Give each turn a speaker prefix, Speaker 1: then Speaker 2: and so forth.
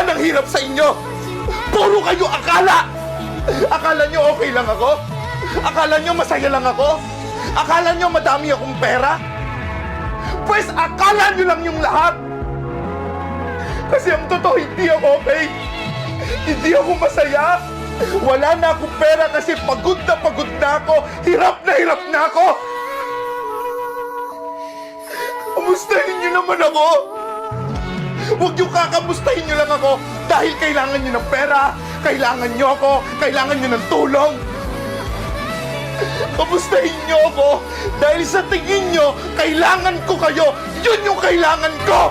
Speaker 1: Yan ang hirap sa inyo! Puro kayo akala! Akala nyo okay lang ako? Akala nyo masaya lang ako? Akala nyo madami akong pera? Pues akala nyo lang yung lahat! Kasi ang totoo, hindi ako okay! Hindi ako masaya! Wala na akong pera kasi pagod na ako! Hirap na ako! Kamustahin nyo naman ako! Huwag niyo kakamustahin niyo lang ako dahil kailangan niyo ng pera, kailangan niyo ako, kailangan niyo ng tulong. Kamustahin niyo ako dahil sa tingin niyo, kailangan ko kayo. Yun yung kailangan ko!